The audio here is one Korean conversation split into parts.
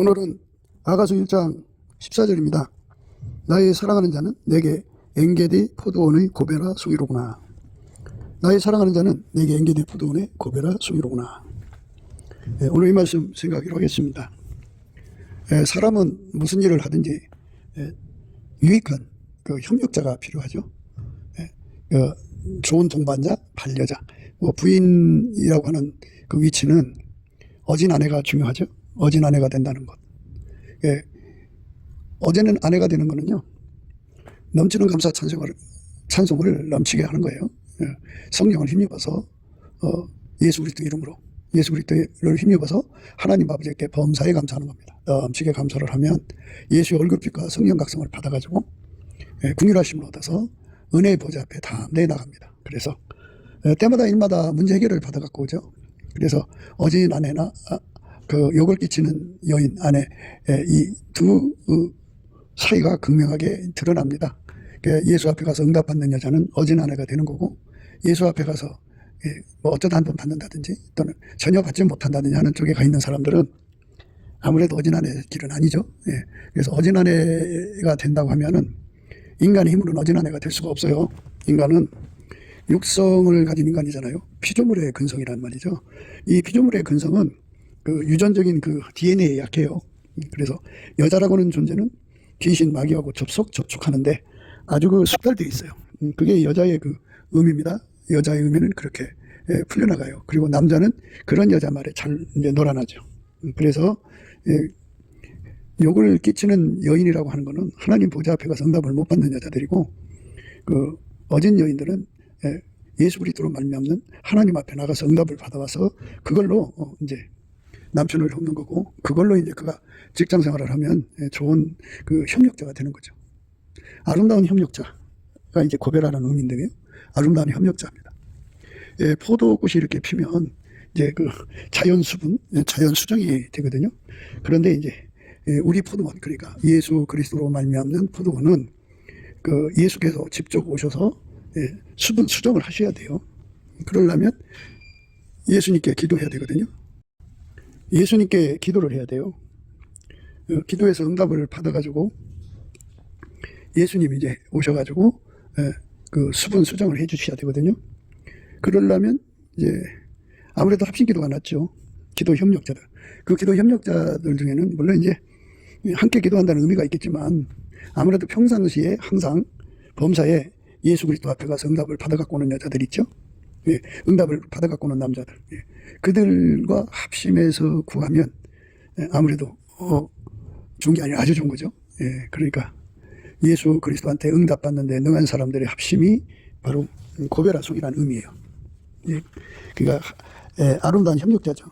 오늘은 아가서 1장 14절입니다. 나의 사랑하는 자는 내게 엔게디 포도원의 고베라 수기로구나. 나의 사랑하는 자는 내게 엔게디 포도원의 고베라 수기로구나. 오늘 이 말씀 생각하기로 하겠습니다. 사람은 무슨 일을 하든지 유익한 그 협력자가 필요하죠. 좋은 동반자, 반려자, 부인이라고 하는 그 위치는 어진 아내가 중요하죠. 어진 아내가 된다는 것. 어제는 아내가 되는 거는요, 넘치는 감사 찬송을 넘치게 하는 거예요. 성령을 힘입어서 예수 그리스도 이름으로 예수 그리스도를 힘입어서 하나님 아버지께 범사에 감사하는 겁니다. 넘치게 감사를 하면 예수의 얼굴빛과 성령 각성을 받아가지고 긍휼하심을 얻어서 은혜의 보좌 앞에 담대히 나갑니다. 그래서 때마다 일마다 문제 해결을 받아갖고 오죠. 그래서 어진 아내나 그 욕을 끼치는 여인 아내, 이 두 사이가 극명하게 드러납니다. 예수 앞에 가서 응답받는 여자는 어진 아내가 되는 거고, 예수 앞에 가서 뭐 어쩌다 한 번 받는다든지 또는 전혀 받지 못한다든지 하는 쪽에 가 있는 사람들은 아무래도 어진 아내 길은 아니죠. 그래서 어진 아내가 된다고 하면은 인간의 힘으로는 어진 아내가 될 수가 없어요. 인간은 육성을 가진 인간이잖아요. 피조물의 근성이란 말이죠. 이 피조물의 근성은 그 유전적인 그 DNA에 약해요. 그래서 여자라고는 존재는 귀신 마귀하고 접촉하는데 아주 그 숙달되어 있어요. 그게 여자의 그 의미입니다. 여자의 의미는 그렇게 풀려나가요. 그리고 남자는 그런 여자 말에 잘 이제 놀아나죠. 그래서 욕을 끼치는 여인이라고 하는 거는 하나님 보좌 앞에 가서 응답을 못 받는 여자들이고, 그 어진 여인들은 예수 그리스도로 말미암는 하나님 앞에 나가서 응답을 받아와서 그걸로 이제 남편을 돕는 거고, 그걸로 이제 그가 직장 생활을 하면 좋은 그 협력자가 되는 거죠. 아름다운 협력자가 이제 고베라라는 의미인데요. 아름다운 협력자입니다. 포도꽃이 이렇게 피면 이제 그 자연 수분, 자연 수정이 되거든요. 그런데 이제 우리 포도원, 그러니까 예수 그리스도로 말미암는 포도원은 그 예수께서 직접 오셔서 수분 수정을 하셔야 돼요. 그러려면 예수님께 기도해야 되거든요. 예수님께 기도를 해야 돼요. 기도해서 응답을 받아가지고 예수님이 이제 오셔가지고 그 수분 수정을 해주셔야 되거든요. 그러려면 이제 아무래도 합심 기도가 낫죠. 기도 협력자들. 그 기도 협력자들 중에는 물론 이제 함께 기도한다는 의미가 있겠지만 아무래도 평상시에 항상 범사에 예수 그리스도 앞에 가서 응답을 받아갖고 오는 여자들 있죠. 응답을 받아갖고 오는 남자들. 그들과 합심해서 구하면 아무래도 좋은 게 아니라 아주 좋은 거죠. 그러니까 예수 그리스도한테 응답받는 데 능한 사람들의 합심이 바로 고베라 속이라는 의미예요. 그러니까 아름다운 협력자죠.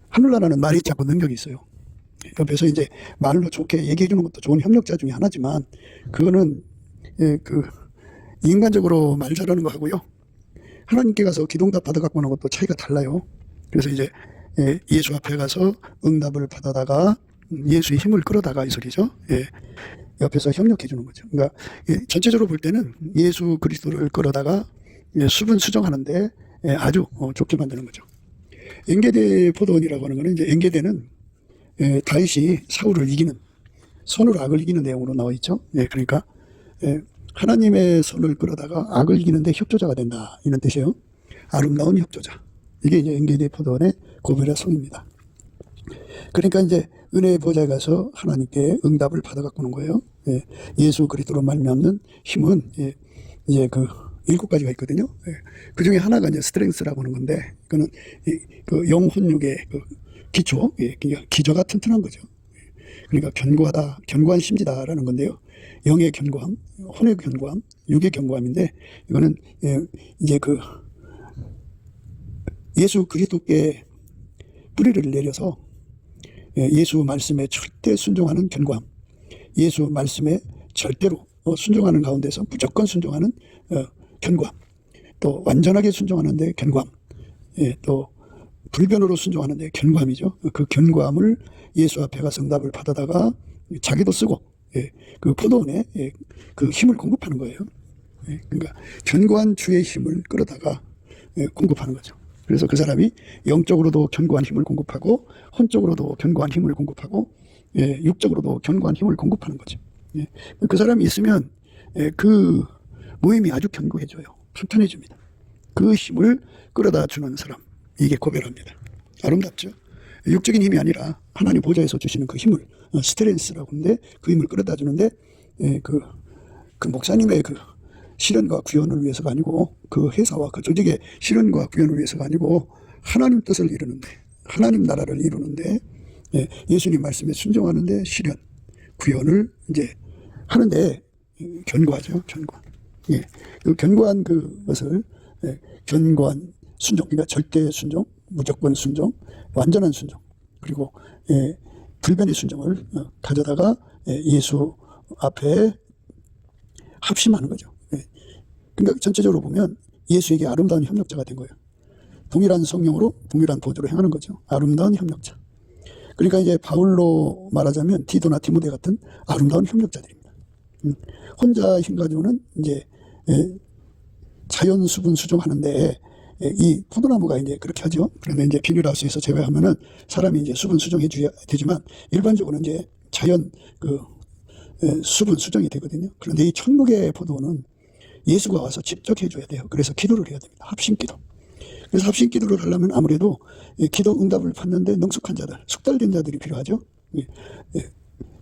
하늘나라는 말이 있고 능력이 있어요. 옆에서 이제 말로 좋게 얘기해 주는 것도 좋은 협력자 중에 하나지만, 그거는 그 인간적으로 말 잘하는 거 하고요, 하나님께 가서 기도응답 받아갖고 오는 것도 차이가 달라요. 그래서 이제 예수 앞에 가서 응답을 받아다가 예수의 힘을 끌어다가 이 소리죠. 옆에서 협력해 주는 거죠. 그러니까 전체적으로 볼 때는 예수 그리스도를 끌어다가 수분 수정하는데 아주 좋게 만드는 거죠. 엔게디 포도원이라고 하는 거는, 이제 엔게디는 다윗이 사울을 이기는, 손으로 악을 이기는 내용으로 나와 있죠. 그러니까 하나님의 손을 끌어다가 악을 이기는데 협조자가 된다, 이런 뜻이에요. 아름다운 협조자. 이게 이제 엔게디 포도원의 고베라 성입니다. 그러니까 이제 은혜의 보좌에 가서 하나님께 응답을 받아갖고 오는 거예요. 예수 그리스도로 말미암는 힘은 이제 그 7가지가 있거든요. 그 중에 하나가 이제 스트렝스라고 하는 건데, 그거는 그 영혼육의 그 기초, 기저가 튼튼한 거죠. 그러니까 견고하다, 견고한 심지다라는 건데요. 영의 견고함, 혼의 견고함, 육의 견고함인데, 이거는 이제 그 예수 그리스도께 뿌리를 내려서 예수 말씀에 절대 순종하는 견고함, 예수 말씀에 절대로 순종하는 가운데서 무조건 순종하는 견고함, 또 완전하게 순종하는데 견고함, 또 불변으로 순종하는데 견고함이죠. 그 견고함을 예수 앞에 가서 응답을 받아다가 자기도 쓰고 그 포도원에 그 힘을 공급하는 거예요. 그러니까 견고한 주의 힘을 끌어다가 공급하는 거죠. 그래서 그 사람이 영적으로도 견고한 힘을 공급하고 혼적으로도 견고한 힘을 공급하고 육적으로도 견고한 힘을 공급하는 거죠. 그 사람이 있으면 그 모임이 아주 견고해져요. 튼튼해집니다. 그 힘을 끌어다 주는 사람, 이게 고별합니다. 아름답죠? 육적인 힘이 아니라 하나님 보좌에서 주시는 그 힘을 스트렝스라고 하는데 그 힘을 끌어다 주는데 그 목사님의 그 실현과 구현을 위해서가 아니고 그 회사와 그 조직의 실현과 구현을 위해서가 아니고 하나님 뜻을 이루는데 하나님 나라를 이루는데 예수님 말씀에 순종하는데 실현, 구현을 이제 하는데 견고하죠. 견고한. 그 견고한 그것을 견고한 순종, 그러니까 절대 순종, 무조건 순종, 완전한 순종, 그리고 불변의 순종을 가져다가 예수 앞에 합심하는 거죠. 그러니까 전체적으로 보면 예수에게 아름다운 협력자가 된 거예요. 동일한 성령으로 동일한 보조로 행하는 거죠. 아름다운 협력자. 그러니까 이제 바울로 말하자면 디도나 디모데 같은 아름다운 협력자들입니다. 혼자 힘 가지고는 이제 자연 수분 수종하는데 이 포도나무가 이제 그렇게 하죠. 그러면 이제 비닐하우스에서 재배하면은 사람이 이제 수분 수정해 줘야 되지만 일반적으로 이제 자연 그 수분 수정이 되거든요. 그런데 이 천국의 포도는 예수가 와서 직접 해줘야 돼요. 그래서 기도를 해야 됩니다. 합심 기도. 그래서 합심 기도를 하려면 아무래도 기도 응답을 받는데 능숙한 자들, 숙달된 자들이 필요하죠.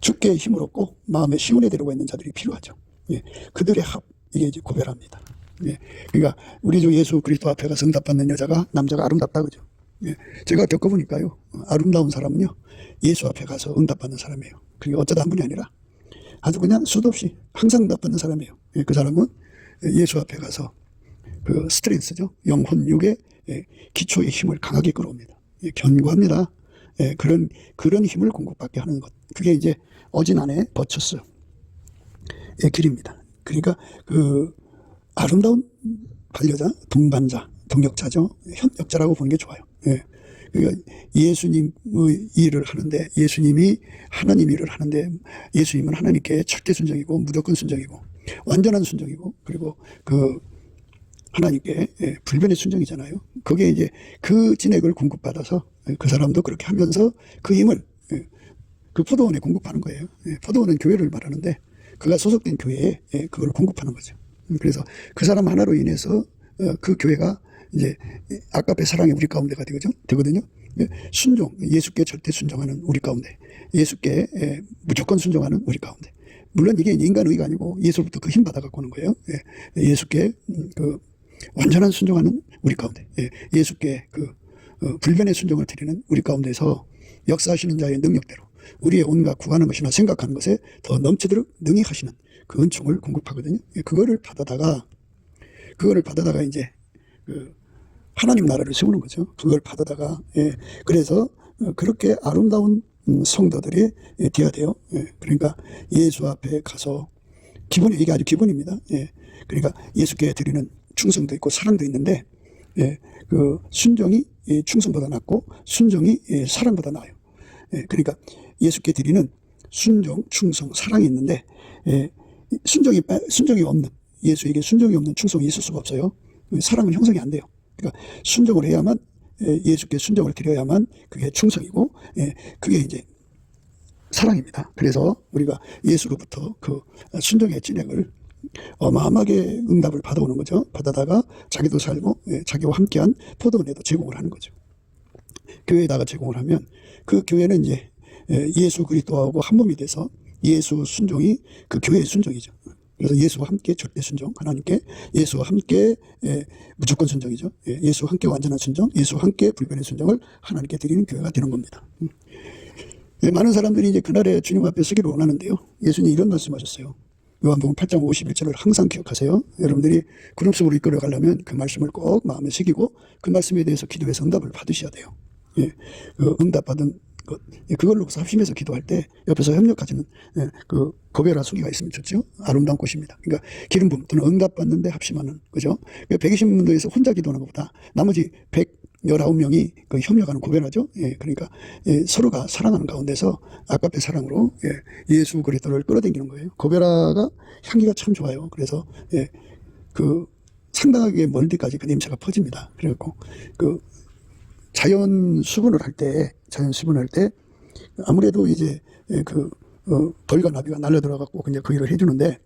주께 힘을 얻고 마음에 시온에 데려가 있는 자들이 필요하죠. 그들의 합, 이게 이제 고별합니다. 그러니까 우리 주 예수 그리스도 앞에 가서 응답받는 여자가 남자가 아름답다 그죠. 제가 겪어보니까요, 아름다운 사람은요 예수 앞에 가서 응답받는 사람이에요. 그리고 어쩌다 한 분이 아니라 아주 그냥 수도 없이 항상 응답받는 사람이에요. 그 사람은 예수 앞에 가서 그 스트렝스죠, 영혼 육의 기초의 힘을 강하게 끌어옵니다. 견고합니다. 그런 힘을 공급받게 하는 것, 그게 이제 어진안의 버처스의 길입니다. 그러니까 그 아름다운 반려자, 동반자, 동역자죠. 협력자라고 보는 게 좋아요. 그러니까 예수님의 일을 하는데, 예수님이 하나님 일을 하는데, 예수님은 하나님께 절대 순종이고 무조건 순종이고 완전한 순종이고, 그리고 그 하나님께 불변의 순종이잖아요. 그게 이제 그 진액을 공급받아서 그 사람도 그렇게 하면서 그 힘을 그 포도원에 공급하는 거예요. 포도원은 교회를 말하는데 그가 소속된 교회에 그걸 공급하는 거죠. 그래서 그 사람 하나로 인해서 그 교회가 이제 아까의 사랑의 우리 가운데가 되거든요. 순종, 예수께 절대 순종하는 우리 가운데, 예수께 무조건 순종하는 우리 가운데. 물론 이게 인간 의가 아니고 예수로부터 그 힘 받아 갖고 오는 거예요. 예수께 그 완전한 순종하는 우리 가운데, 예수께 그 불변의 순종을 드리는 우리 가운데서 역사하시는 자의 능력대로 우리의 온갖 구하는 것이나 생각하는 것에 더 넘치도록 능히 하시는 그 은총을 공급하거든요. 그거를 받아다가 이제 그 하나님 나라를 세우는 거죠. 그걸 받아다가 그래서 그렇게 아름다운 성도들이 되어야 돼요. 그러니까 예수 앞에 가서 기본이, 이게 아주 기본입니다. 그러니까 예수께 드리는 충성도 있고 사랑도 있는데 그 순종이 충성보다 낫고 순종이 사랑보다 나아요. 그러니까 예수께 드리는 순종, 충성, 사랑이 있는데 순종이 없는, 예수에게 순종이 없는 충성이 있을 수가 없어요. 사랑은 형성이 안 돼요. 그러니까 순종을 해야만, 예수께 순종을 드려야만 그게 충성이고 그게 이제 사랑입니다. 그래서 우리가 예수로부터 그 순종의 진액을 어마어마하게 응답을 받아오는 거죠. 받아다가 자기도 살고 자기와 함께한 포도원에도 제공을 하는 거죠. 교회에다가 제공을 하면 그 교회는 이제 예수 그리스도하고 한 몸이 돼서 예수 순종이 그 교회의 순종이죠. 그래서 예수와 함께 절대 순종, 하나님께 예수와 함께 무조건 순종이죠. 예수와 함께 완전한 순종, 예수와 함께 불변의 순종을 하나님께 드리는 교회가 되는 겁니다. 많은 사람들이 이제 그날에 주님 앞에 서기를 원하는데요. 예수님이 이런 말씀하셨어요. 요한복음 8장 51절을 항상 기억하세요. 여러분들이 구름 속으로 이끌어 가려면 그 말씀을 꼭 마음에 새기고 그 말씀에 대해서 기도해서 응답을 받으셔야 돼요. 그 응답받은 것, 그걸로 합심해서 기도할 때 옆에서 협력하시는 그 고별아 수기가 있으면 좋죠. 아름다운 꽃입니다. 그러니까 기름 부음 또는 응답받는데 합심하는 거죠. 120문도에서 혼자 기도하는 것보다 나머지 119명이 그 협력하는 고별하죠. 그러니까 서로가 사랑하는 가운데서 아까의 사랑으로 예수 그리스도를 끌어당기는 거예요. 고별아가 향기가 참 좋아요. 그래서 그 상당하게 멀리까지 그 냄새가 퍼집니다. 그래갖고 그 자연 수분을 할 때 아무래도 이제 벌과 나비가 날려들어갖고 그냥 그 일을 해주는데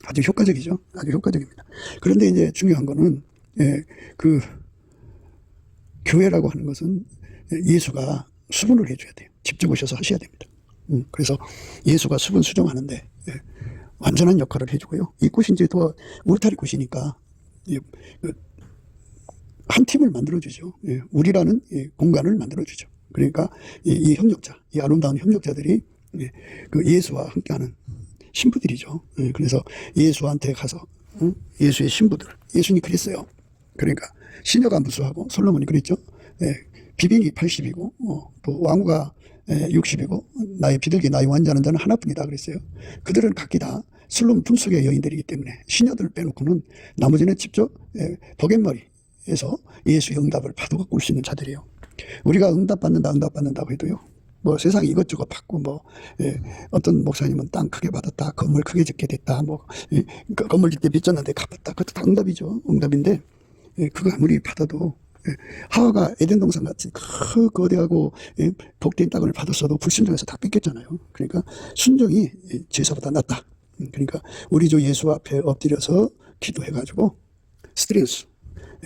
아주 효과적이죠. 아주 효과적입니다. 그런데 이제 중요한 거는 그 교회라고 하는 것은 예수가 수분을 해줘야 돼요. 직접 오셔서 하셔야 됩니다. 그래서 예수가 수분 수정하는데 완전한 역할을 해주고요. 이 꽃이 이제 더 울타리 꽃이니까 한 팀을 만들어주죠. 우리라는 공간을 만들어주죠. 그러니까 이 협력자, 이 아름다운 협력자들이 그 예수와 함께하는 신부들이죠. 그래서 예수한테 가서 예수의 신부들, 예수님이 그랬어요. 그러니까 시녀가 무수하고 솔로몬이 그랬죠. 비빈이 80이고 또 왕후가 60이고 나의 비둘기 나의 완전한 자는 하나뿐이다 그랬어요. 그들은 각기 다 슬롬 품속의 여인들이기 때문에 시녀들을 빼놓고는 나머지는 직접 버갯머리에서 예수의 응답을 받아갖고 올 수 있는 자들이에요. 우리가 응답받는다고 해도요. 뭐 세상에 이것저것 받고 어떤 목사님은 땅 크게 받았다, 건물 크게 짓게 됐다, 건물 짓게 빚졌는데 갚았다. 그것도 다 응답이죠. 응답인데 그거 아무리 받아도 하와가 에덴 동산 같이 거대하고 복된 땅을 받았어도 불순종해서 다 뺏겼잖아요. 그러니까 순종이 제사보다 낫다. 그러니까 우리 주 예수 앞에 엎드려서 기도해가지고 스트레스,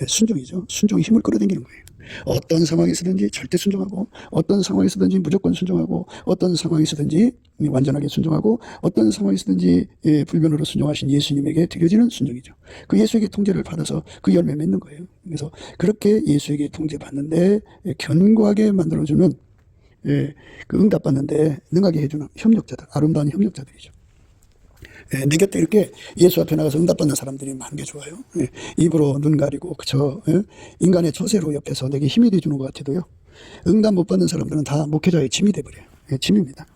순종이죠. 순종이 힘을 끌어당기는 거예요. 어떤 상황에서든지 절대 순종하고, 어떤 상황에서든지 무조건 순종하고, 어떤 상황에서든지 완전하게 순종하고, 어떤 상황에서든지 불변으로 순종하신 예수님에게 드려지는 순종이죠. 그 예수에게 통제를 받아서 그 열매 맺는 거예요. 그래서 그렇게 예수에게 통제 받는데 견고하게 만들어주는 그 응답받는데 능하게 해주는 협력자들, 아름다운 협력자들이죠. 내 곁에 이렇게 예수 앞에 나가서 응답받는 사람들이 많은 게 좋아요. 입으로 눈 가리고 그저 인간의 처세로 옆에서 내게 힘이 돼주는 것 같아도요. 응답 못 받는 사람들은 다 목회자의 짐이 돼버려요. 짐입니다.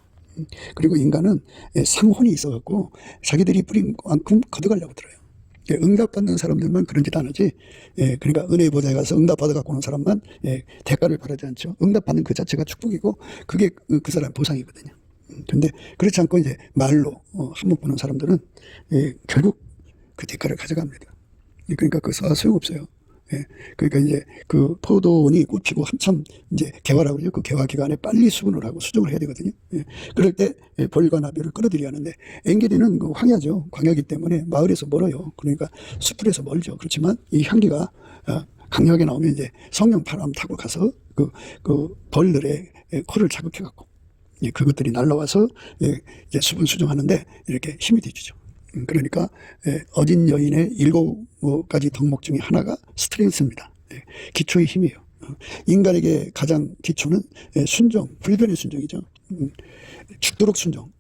그리고 인간은 상혼이 있어갖고 자기들이 뿌린 만큼 거둬가려고 들어요. 응답받는 사람들만 그런 짓 안 하지. 그러니까 은혜의 보좌에 가서 응답 받아갖고 오는 사람만 대가를 바라지 않죠. 응답받는 그 자체가 축복이고 그게 그 사람의 보상이거든요. 근데 그렇지 않고 이제 말로 한 번 보는 사람들은 결국 그 대가를 가져갑니다. 그러니까 그 소용없어요. 그러니까 이제 그 포도원이 꽃피고 한참 이제 개화라고 그러죠. 그 개화 기간에 빨리 수분을 하고 수정을 해야 되거든요. 그럴 때 벌과 나비를 끌어들여야 하는데 엔게디는 그 황야죠. 광야기 때문에 마을에서 멀어요. 그러니까 숲에서 멀죠. 그렇지만 이 향기가 강력하게 나오면 이제 성령 바람 타고 가서 그 벌들의 코를 자극해갖고 그것들이 날라와서 이제 수분 수정하는데 이렇게 힘이 돼주죠. 그러니까 어진 여인의 7가지 덕목 중에 하나가 스트렝스입니다. 기초의 힘이에요. 인간에게 가장 기초는 순종, 불변의 순종이죠. 죽도록 순종,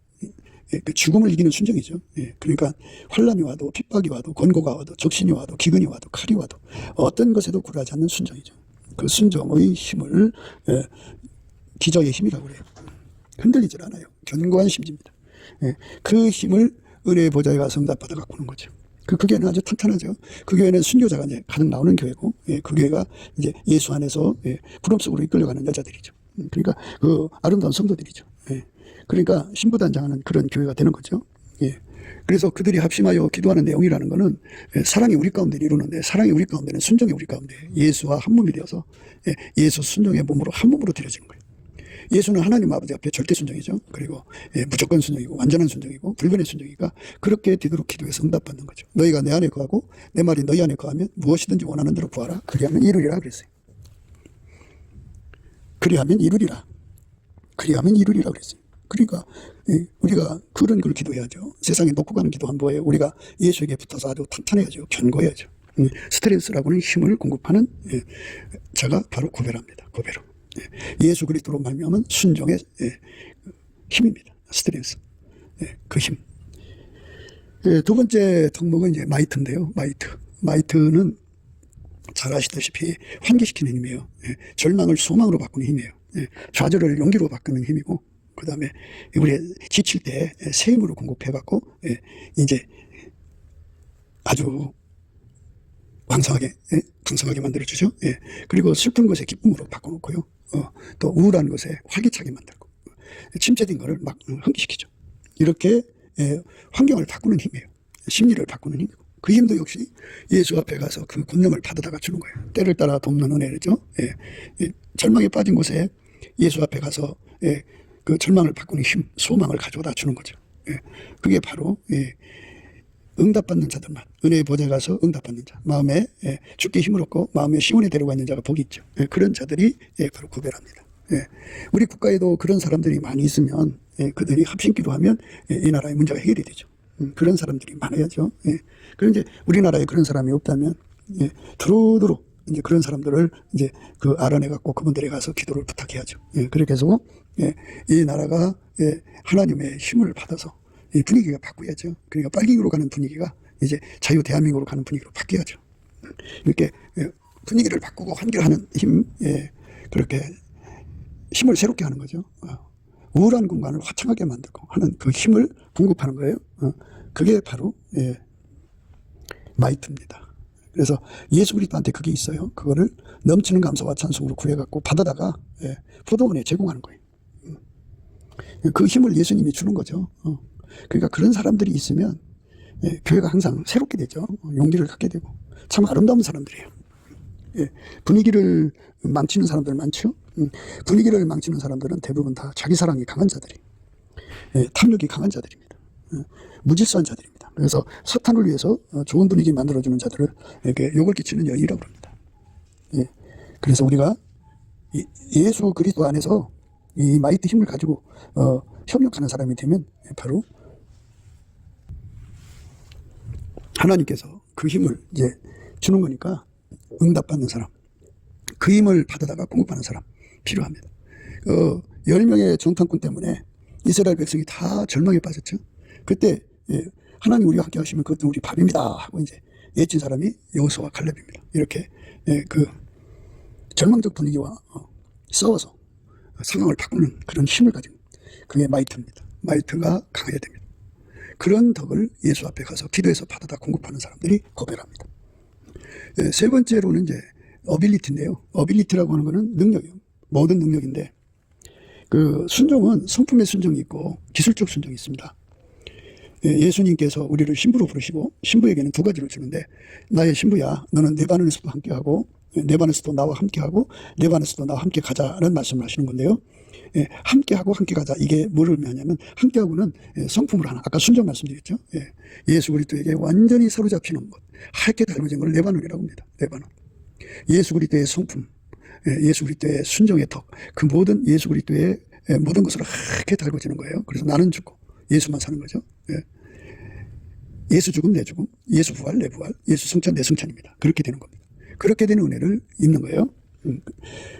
그 죽음을 이기는 순종이죠. 그러니까 환란이 와도 핍박이 와도 권고가 와도 적신이 와도 기근이 와도 칼이 와도 어떤 것에도 굴하지 않는 순종이죠. 그 순종의 힘을 기저의 힘이라고 그래요. 흔들리질 않아요. 견고한 심지입니다. 그 힘을 은혜의 보좌에 가서 응답받아 갖고 오는 거죠. 그 교회는 아주 탄탄하죠. 그 교회는 순교자가 이제 가득 나오는 교회고, 그 교회가 이제 예수 안에서 부름 속으로 이끌려가는 여자들이죠. 그러니까 그 아름다운 성도들이죠. 그러니까 신부단장하는 그런 교회가 되는 거죠. 그래서 그들이 합심하여 기도하는 내용이라는 거는 사랑이 우리 가운데 이루는데, 사랑이 우리 가운데는 순종이 우리 가운데 예수와 한 몸이 되어서 예수 순종의 몸으로 한 몸으로 드려지는 거예요. 예수는 하나님 아버지 앞에 절대 순종이죠. 그리고 무조건 순종이고 완전한 순종이고 불변의 순종이니까 그렇게 되도록 기도해서 응답받는 거죠. 너희가 내 안에 거하고 내 말이 너희 안에 거하면 무엇이든지 원하는 대로 구하라. 그리하면 이루리라 그랬어요. 그리하면 이루리라. 그리하면 이루리라 그랬어요. 그러니까 우리가 그런 걸 기도해야죠. 세상에 놓고 가는 기도 한 뭐예요? 우리가 예수에게 붙어서 아주 탄탄해야죠. 견고해야죠. 스트레스라고는 힘을 공급하는 자가 바로 고배랍니다. 고배로. 예수 그리스도로 말미암은 순종의 힘입니다. 스트레스, 그 힘. 두 번째 덕목은 이제 마이트인데요. 마이트는 잘 아시다시피 환기시키는 힘이에요. 절망을 소망으로 바꾸는 힘이에요. 좌절을 용기로 바꾸는 힘이고, 그 다음에 우리 지칠 때 새 힘으로 공급해갖고 이제 아주 왕성하게 만들어주죠. 그리고 슬픈 것에 기쁨으로 바꿔놓고요. 또 우울한 것에 활기차게 만들고, 침체된 것을 막 환기시키죠. 이렇게 환경을 바꾸는 힘이에요. 심리를 바꾸는 힘이고. 그 힘도 역시 예수 앞에 가서 그 권능을 받아다가 주는 거예요. 때를 따라 돕는 은혜죠. 예. 예. 절망에 빠진 곳에 예수 앞에 가서 예. 그 절망을 바꾸는 힘, 소망을 가져다 주는 거죠. 예. 그게 바로 예. 응답받는 자들만, 은혜의 보좌에 가서 응답받는 자, 마음에 예. 주께 힘을 얻고 마음에 시온에 데려가 있는 자가 복이 있죠. 예. 그런 자들이 예. 바로 구별합니다. 예. 우리 국가에도 그런 사람들이 많이 있으면 예. 그들이 합심기도 하면 예. 이 나라의 문제가 해결이 되죠. 그런 사람들이 많아야죠. 예. 그런데 이제 우리나라에 그런 사람이 없다면 예. 두루두루 이제 그런 사람들을 이제 그 알아내갖고 그분들에 가서 기도를 부탁해야죠. 예. 그렇게 해서 예. 이 나라가 예. 하나님의 힘을 받아서 이 분위기가 바꾸야죠. 그러니까 빨갱이로 가는 분위기가 이제 자유 대한민국으로 가는 분위기로 바뀌어야죠. 이렇게 예. 분위기를 바꾸고 환결하는 힘, 예. 그렇게 힘을 새롭게 하는 거죠. 우울한 공간을 화창하게 만들고 하는 그 힘을 공급하는 거예요. 그게 바로 예, 마이트입니다. 그래서 예수 그리스도한테 그게 있어요. 그거를 넘치는 감사와 찬송으로 구해갖고 받아다가 예, 포도원에 제공하는 거예요. 그 힘을 예수님이 주는 거죠. 그러니까 그런 사람들이 있으면 예, 교회가 항상 새롭게 되죠. 용기를 갖게 되고 참 아름다운 사람들이에요. 예, 분위기를 망치는 사람들 많죠. 분위기를 망치는 사람들은 대부분 다 자기 사랑이 강한 자들이, 예, 탐욕이 강한 자들입니다. 무질서한 자들입니다. 그래서 사탄을 위해서 좋은 분위기 만들어주는 자들을 이렇게 욕을 끼치는 여인이라고 합니다. 예, 그래서 우리가 예수 그리스도 안에서 이 마이트 힘을 가지고 협력하는 사람이 되면 바로 하나님께서 그 힘을 이제 주는 거니까 응답받는 사람, 그 힘을 받아다가 공급하는 사람 필요합니다. 10명의 정탐꾼 때문에 이스라엘 백성이 다 절망에 빠졌죠. 그때 예, 하나님 우리와 함께 하시면 그것도 우리 밥입니다 하고 이제 예친 사람이 여호수아와 갈렙입니다. 이렇게 예, 그 절망적 분위기와 싸워서 상황을 바꾸는 그런 힘을 가지고, 그게 마이트입니다. 마이트가 강해야 됩니다. 그런 덕을 예수 앞에 가서 기도해서 받아다 공급하는 사람들이 고별합니다. 예, 세 번째로는 이제 어빌리티인데요. 어빌리티라고 하는 것은 능력이요. 모든 능력인데, 그 순종은 성품의 순종이 있고 기술적 순종이 있습니다. 예, 예수님께서 우리를 신부로 부르시고 신부에게는 두 가지를 주는데, 나의 신부야, 너는 내 반에서도 함께하고 내 반에서도 나와 함께하고 내 반에서도 나와 함께 가자라는 말씀을 하시는 건데요. 예, 함께하고 함께 가자, 이게 뭐를 의미하냐면 성품을 하나, 아까 순종 말씀드렸죠. 예, 예수 그리스도에게 완전히 사로잡히는 것, 하얗게 닮아진 걸 레바논이라고 합니다. 레바논. 예수 그리스도의 성품, 예수 그리스도의 순종의 덕, 그 모든 예수 그리스도의 모든 것으로 하얗게 달궈지는 거예요. 그래서 나는 죽고 예수만 사는 거죠. 예. 예수 죽음 내 죽음, 예수 부활 내 부활, 예수 승천 내 승천입니다. 그렇게 되는 겁니다. 그렇게 되는 은혜를 입는 거예요.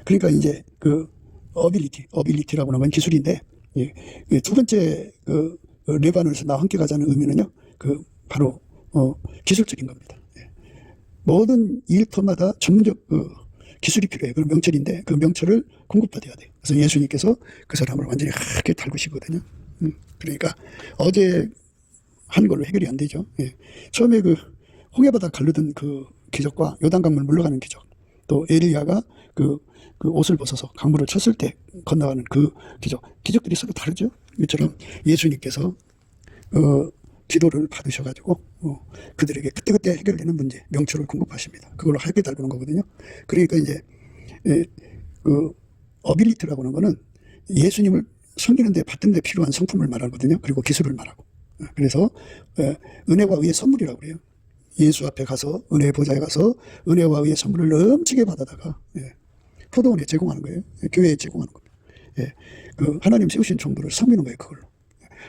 그러니까 이제 그 어빌리티라고 하는 건 기술인데, 예, 두 번째 그 레바논에서 나와 함께 가자는 의미는요, 그 바로 기술적인 겁니다. 예. 모든 일터마다 전문적 기술이 필요해요. 그런 명철인데 그 명철을 공급받아야 돼요. 그래서 예수님께서 그 사람을 완전히 하얗게 달구시거든요. 그러니까 어제 한 걸로 해결이 안 되죠. 예. 처음에 그 홍해바다 가르던 그 기적과 요단강물 물러가는 기적, 또 에리야가 그 옷을 벗어서 강물을 쳤을 때 건너가는 그 기적들이 서로 다르죠. 이처럼 예수님께서 기도를 받으셔가지고 그들에게 그때그때 해결되는 문제, 명철을 공급하십니다. 그걸로 하얗게 달구는 거거든요. 그러니까 이제 그 어빌리티라고 하는 거는 예수님을 섬기는데 받는 데 필요한 성품을 말하거든요. 그리고 기술을 말하고. 그래서 은혜와 의의 선물이라고 그래요. 예수 앞에 가서 은혜의 보좌에 가서 은혜와 의의 선물을 넘치게 받아다가 포도원에 제공하는 거예요. 교회에 제공하는 겁니다. 예, 그 하나님 세우신 종들을 섬기는 거예요. 그걸로.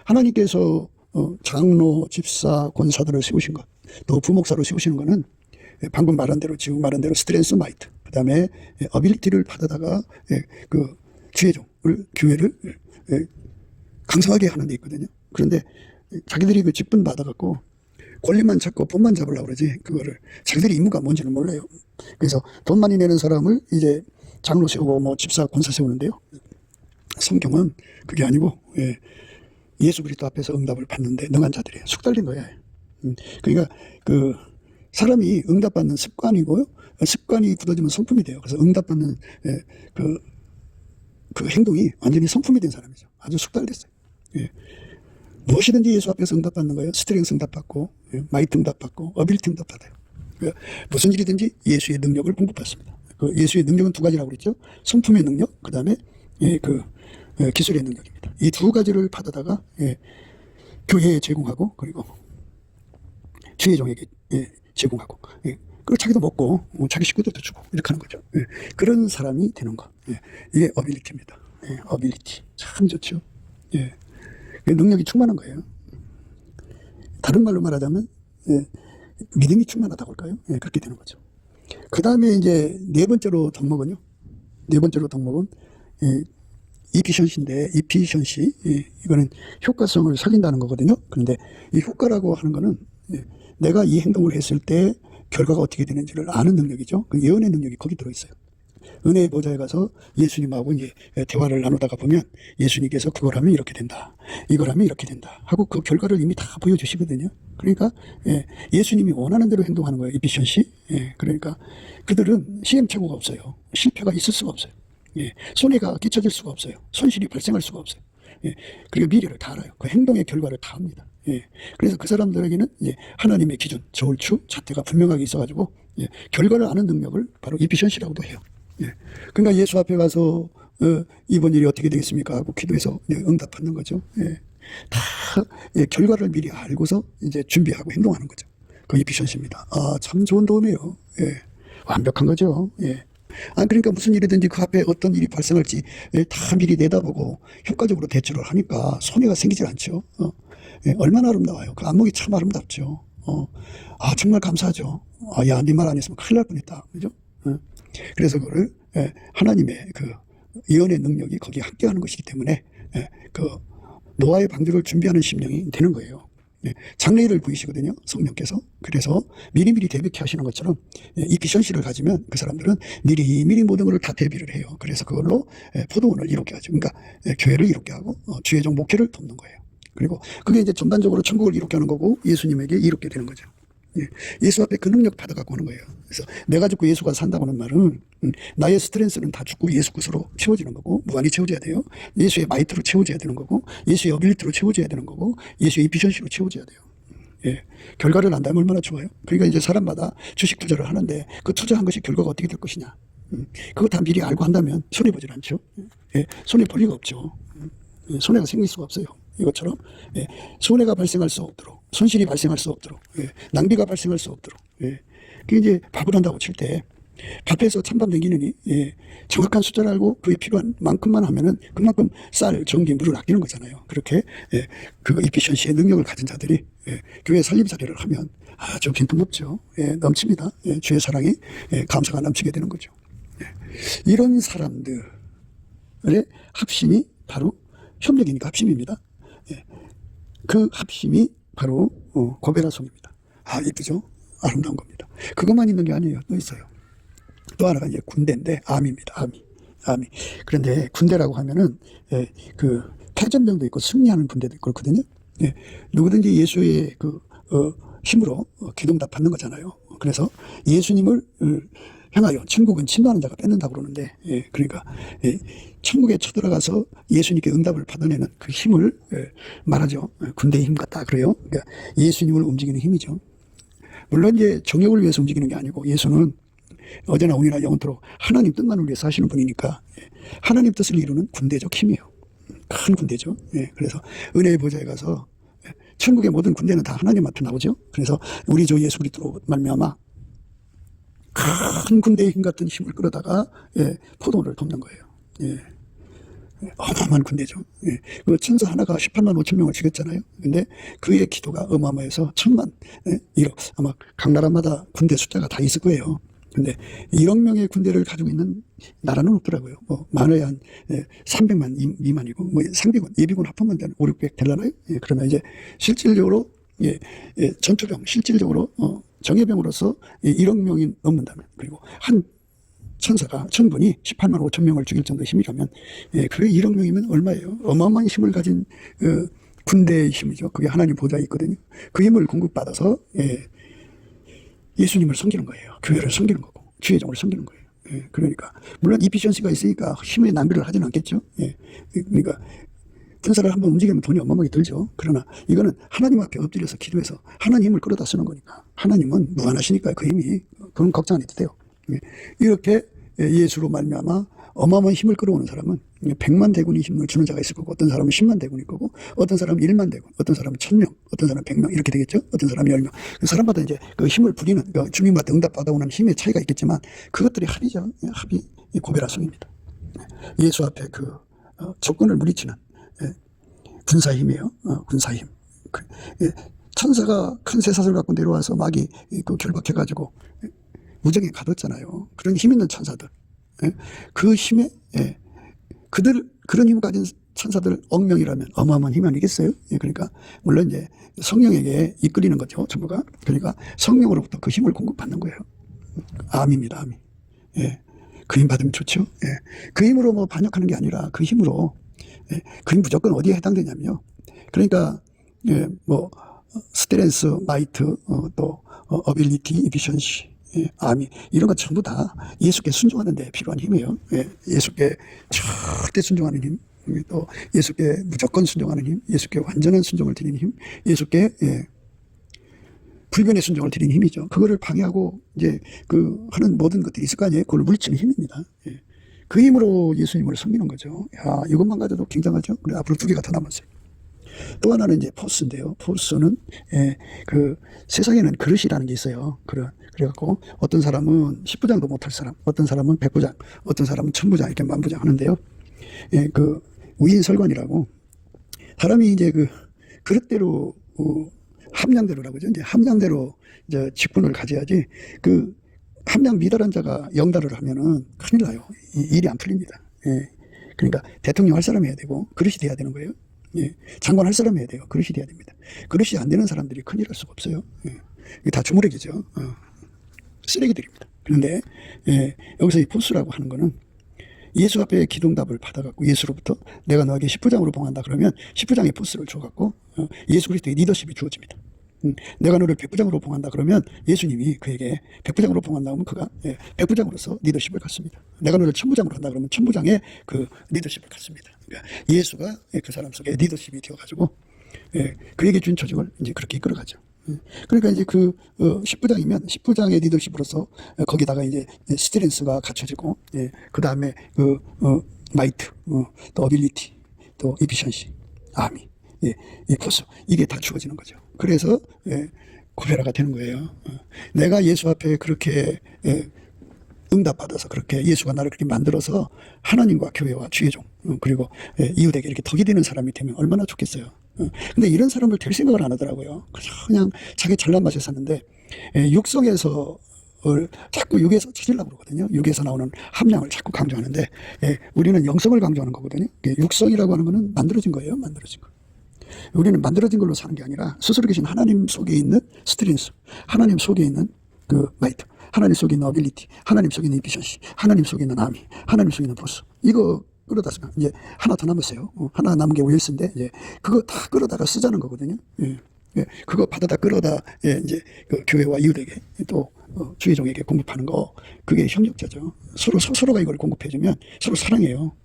하나님께서 장로, 집사, 권사들을 세우신 것, 또 부목사로 세우시는 거는 방금 말한 대로, 지금 말한 대로 스트렝스 마이트, 그 다음에 어빌리티를 받아다가 그 주의종을, 교회를 강성하게 하는 데 있거든요. 그런데 자기들이 그 직분 받아갖고 권리만 찾고 돈만 잡으려고 그러지, 그거를 자기들이 임무가 뭔지는 몰라요. 그래서 돈 많이 내는 사람을 이제 장로 세우고 뭐 집사, 권사 세우는데요. 성경은 그게 아니고 예수 그리스도 앞에서 응답을 받는데 능한 자들이에요. 숙달된 거예요. 그러니까 그 사람이 응답받는 습관이고요. 습관이 굳어지면 성품이 돼요. 그래서 응답받는 그 행동이 완전히 성품이 된 사람이죠. 아주 숙달됐어요. 무엇이든지 예수 앞에서 응답받는 거예요. 스트렝스 응답받고, 마이트 응답받고, 어빌리티 응답받아요. 무슨 일이든지 예수의 능력을 공급받습니다. 그 예수의 능력은 두 가지라고 그랬죠. 성품의 능력, 그 다음에 기술의 능력입니다. 이 두 가지를 받아다가 교회에 제공하고, 그리고 주의 종에게 제공하고, 그리고 자기도 먹고 자기 식구들도 주고 이렇게 하는 거죠. 그런 사람이 되는 거. 이게 어빌리티입니다. 어빌리티 참 좋죠. 능력이 충만한 거예요. 다른 말로 말하자면 믿음이 충만하다고 할까요? 그렇게 되는 거죠. 그 다음에 이제 네 번째로 덕목은 이피션시인데, 이피션시, 이거는 효과성을 살린다는 거거든요. 그런데 이 효과라고 하는 거는 내가 이 행동을 했을 때 결과가 어떻게 되는지를 아는 능력이죠. 그 예언의 능력이 거기 들어있어요. 은혜의 보좌에 가서 예수님하고 이제 대화를 나누다가 보면 예수님께서 그걸 하면 이렇게 된다, 이걸 하면 이렇게 된다 하고 그 결과를 이미 다 보여주시거든요. 그러니까 예수님이 원하는 대로 행동하는 거예요. 이피션시. 그러니까 그들은 시행착오가 없어요. 실패가 있을 수가 없어요. 손해가 끼쳐질 수가 없어요. 손실이 발생할 수가 없어요. 그리고 미래를 다 알아요. 그 행동의 결과를 다 압니다. 그래서 그 사람들에게는 하나님의 기준, 저울추, 잣대가 분명하게 있어가지고 결과를 아는 능력을 바로 이피션시라고도 해요. 그러니까 예수 앞에 가서 이번 일이 어떻게 되겠습니까 하고 기도해서 응답받는 거죠. 다 결과를 미리 알고서 이제 준비하고 행동하는 거죠. 그 이피션시입니다. 참 좋은 도움이에요. 완벽한 거죠. 그러니까 무슨 일이든지 그 앞에 어떤 일이 발생할지 다 미리 내다보고 효과적으로 대처를 하니까 손해가 생기질 않죠. 얼마나 아름다워요. 그 안목이 참 아름답죠. 정말 감사하죠. 야, 네 말 안 했으면 큰일 날 뻔했다. 그죠? 그래서 그거를 하나님의 그 예언의 능력이 거기에 함께하는 것이기 때문에 그 노아의 방주를 준비하는 심령이 되는 거예요. 장래일을 보이시거든요, 성령께서. 그래서 미리미리 대비케 하시는 것처럼 이피션시를 가지면 그 사람들은 미리 모든 것을 다 대비를 해요. 그래서 그걸로 포도원을 이롭게 하죠. 그러니까 교회를 이롭게 하고 주의 종 목회를 돕는 거예요. 그리고 그게 이제 전반적으로 천국을 이롭게 하는 거고 예수님에게 이롭게 되는 거죠. 예수 앞에 그 능력 받아갖고 하는 거예요. 그래서 내가 죽고 예수가 산다고 하는 말은 나의 스트렝스는 다 죽고 예수 것으로 채워지는 거고, 무한히 채워져야 돼요. 예수의 마이트로 채워져야 되는 거고, 예수의 어빌리티로 채워져야 되는 거고, 예수의 이피션시로 채워져야 돼요. 결과를 안다면 얼마나 좋아요. 그러니까 이제 사람마다 주식 투자를 하는데 그 투자한 것이 결과가 어떻게 될 것이냐, 그거 다 미리 알고 한다면 손해보질 않죠. 손해볼 리가 없죠. 손해가 생길 수가 없어요. 이것처럼 손해가 발생할 수 없도록, 손실이 발생할 수 없도록, 낭비가 발생할 수 없도록. 그게 이제 밥을 한다고 칠 때 밥에서 찬밥 남기느니 정확한 숫자를 알고 그에 필요한 만큼만 하면은 그만큼 쌀, 전기, 물을 아끼는 거잖아요. 그렇게 그 이피션시의 능력을 가진 자들이 교회 살림살이를 하면 아주 빈틈없죠. 넘칩니다. 주의 사랑이 감사가 넘치게 되는 거죠. 이런 사람들의 합심이 바로 협력이니까 합심입니다. 그 합심이 바로 고베라송입니다. 이쁘죠? 아름다운 겁니다. 그것만 있는 게 아니에요. 또 있어요. 또 하나가 이제 군대인데 암입니다. 암이. 그런데 군대라고 하면은 그 패전병도 있고 승리하는 군대도 있고 그렇거든요. 누구든지 예수의 그 힘으로 기동답 받는 거잖아요. 그래서 예수님을 향하여 천국은 침노하는 자가 뺏는다고 그러는데, 그러니까 천국에 쳐들어가서 예수님께 응답을 받아내는 그 힘을 말하죠. 군대의 힘 같다 그래요. 그러니까 예수님을 움직이는 힘이죠. 물론 이제 정욕을 위해서 움직이는 게 아니고, 예수는 어제나 오늘이나 영원토록 하나님 뜻만을 위해서 하시는 분이니까 하나님 뜻을 이루는 군대적 힘이에요. 큰 군대죠. 그래서 은혜의 보좌에 가서 천국의 모든 군대는 다 하나님 앞에 나오죠. 그래서 우리 주 예수 그리스도로 말미암아 큰 군대의 힘 같은 힘을 끌어다가 포도원을 돕는 거예요. 어마어마한 군대죠. 그 천사 하나가 18만 5천 명을 죽였잖아요. 근데 그의 기도가 어마어마해서 1,000만, 1억, 아마 각 나라마다 군대 숫자가 다 있을 거예요. 근데 1억 명의 군대를 가지고 있는 나라는 없더라고요. 많아야 한 300만 미만이고, 상비군, 예비군 합하면 5, 600 될라나요? 그러나 이제 실질적으로, 전투병, 실질적으로, 정예병으로서 1억 명이 넘는다면, 그리고 한 천사가, 천군이 18만 5천 명을 죽일 정도의 힘이라면, 그게 1억 명이면 얼마예요? 어마어마한 힘을 가진 군대의 힘이죠. 그게 하나님 보좌에 있거든요. 그 힘을 공급받아서 예수님을 섬기는 거예요. 교회를 섬기는 거고, 주의 종을 섬기는 거예요. 그러니까 물론 이피션시가 있으니까 힘의 낭비를 하지는 않겠죠. 그러니까 군사를 한번 움직이면 돈이 어마어마하게 들죠. 그러나 이거는 하나님 앞에 엎드려서 기도해서 하나님 힘을 끌어다 쓰는 거니까 하나님은 무한하시니까 그 힘이 그런 걱정 안 해도 돼요. 이렇게 예수로 말미암아 어마어마한 힘을 끌어오는 사람은 100만 대군이 힘을 주는 자가 있을 거고, 어떤 사람은 10만 대군일 거고, 어떤 사람은 1만 대군, 어떤 사람은 1000명, 어떤 사람은 100명 이렇게 되겠죠. 어떤 사람은 10명. 그 사람마다 이제 그 힘을 부리는, 그 주민마다 응답받아오는 힘의 차이가 있겠지만 그것들이 합이죠. 합이 고베라성입니다. 예수 앞에 그 조건을 무리치는 군사 힘이에요. 군사 힘. 천사가 큰 쇠사슬 갖고 내려와서 마귀 그 결박해가지고 무정에 가뒀잖아요. 그런 힘 있는 천사들. 그 힘에 그런 힘을 가진 천사들 억명이라면 어마어마한 힘이 아니겠어요? 그러니까 물론 이제 성령에게 이끌리는 거죠, 전부가. 그러니까 성령으로부터 그 힘을 공급받는 거예요. 암입니다, 암이. 그 힘 받으면 좋죠. 그 힘으로 뭐 반역하는 게 아니라 그 힘으로, 그 힘 무조건 어디에 해당되냐면요. 그러니까 뭐 스트렝스, 마이트, 또 어빌리티, 이피션시, 아미, 이런 것 전부 다 예수께 순종하는 데 필요한 힘이에요. 예수께 절대 순종하는 힘, 또 예수께 무조건 순종하는 힘, 예수께 완전한 순종을 드리는 힘, 예수께 불변의 순종을 드리는 힘이죠. 그거를 방해하고 이제 그 하는 모든 것들이 있을 거 아니에요. 그걸 물리치는 힘입니다. 그 힘으로 예수님을 섬기는 거죠. 야, 이것만 가져도 굉장하죠. 그래, 앞으로 2개가 더 남았어요. 또 하나는 이제 포스인데요. 포스는 그 세상에는 그릇이라는 게 있어요. 그래갖고 어떤 사람은 10부장도 못할 사람, 어떤 사람은 100부장, 어떤 사람은 1000부장, 이렇게 만부장 하는데요. 그 위인설관이라고 사람이 이제 그 그릇대로 함량대로라고 그러죠. 이제 함량대로 이제 직분을 가져야지, 그 함량 미달한 자가 영달을 하면은 큰일 나요. 일이 안 풀립니다. 그러니까 대통령 할 사람 해야 되고 그릇이 돼야 되는 거예요. 장관 할 사람 해야 돼요. 그릇이 돼야 됩니다. 그릇이 안 되는 사람들이 큰일 할 수가 없어요. 이게 다 주무렉이죠. 쓰레기들입니다. 그런데 여기서 이 포스라고 하는 거는 예수 앞에 기도응답을 받아갖고 예수로부터 내가 너에게 10부장으로 봉한다 그러면 10부장의 포스를 줘갖고 예수 그리스도의 리더십이 주어집니다. 내가 너를 100부장으로 봉한다 그러면 예수님이 그에게 100부장으로 봉한다 그러면 그가 100부장으로서 리더십을 갖습니다. 내가 너를 1000부장으로 한다 그러면 1000부장의 그 리더십을 갖습니다. 그러니까 예수가 그 사람 속에 리더십이 되어가지고 그에게 준 조직을 이제 그렇게 이끌어가죠. 그러니까 이제 그 10부장이면 10부장의 리더십으로서 거기다가 이제 스트렝스가 갖춰지고, 그 다음에 그 마이트, 또 어빌리티, 또 이피션시, 아미, 이 포스, 이게 다 주어지는 거죠. 그래서 고베라가 되는 거예요. 내가 예수 앞에 그렇게 응답받아서, 그렇게 예수가 나를 그렇게 만들어서 하나님과 교회와 주의종, 그리고 이웃에게 이렇게 덕이 되는 사람이 되면 얼마나 좋겠어요. 근데 이런 사람을 될 생각을 안 하더라고요. 그냥 자기 잘난 맛에 사는데, 육성에서 자꾸 육에서 찾으려고 그러거든요. 육에서 나오는 함량을 자꾸 강조하는데, 우리는 영성을 강조하는 거거든요. 육성이라고 하는 거는 만들어진 거예요. 만들어진 거. 우리는 만들어진 걸로 사는 게 아니라 스스로 계신 하나님 속에 있는 스트렝스, 하나님 속에 있는 그 마이트, 하나님 속에 있는 어빌리티, 하나님 속에 있는 이피션시, 하나님 속에 있는 아미, 하나님 속에 있는 보스, 이거 끌어다 쓰면 이제 하나 더 남았어요. 하나 남은 게 윌스인데, 이제 그거 다 끌어다가 쓰자는 거거든요. 그거 받아다 끌어다 이제 그 교회와 이웃에게 또 주의종에게 공급하는 거, 그게 협력자죠. 서로가 이걸 공급해주면 서로 사랑해요.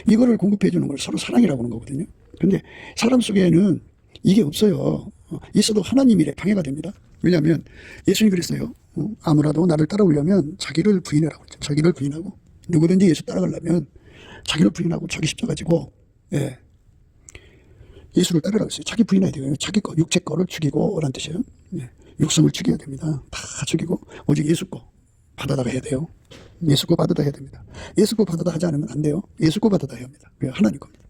이거를 공급해주는 걸 서로 사랑이라고 하는 거거든요. 근데 사람 속에는 이게 없어요. 있어도 하나님이래 방해가 됩니다. 왜냐하면 예수님이 그랬어요. 아무라도 나를 따라오려면 자기를 부인해라고 했죠. 자기를 부인하고, 누구든지 예수 따라가려면 자기를 부인하고 자기 십자가 지고 예수를 따르라고 했어요. 자기 부인해야 돼요. 자기 거, 육체 거를 죽이고 라는 뜻이에요. 육성을 죽여야 됩니다. 다 죽이고 오직 예수 거 받아다가 해야 돼요. 예수 거 받아다 해야 됩니다. 예수 거 받아다 하지 않으면 안 돼요. 예수 거 받아다 해야 합니다. 그게 하나님 겁니다.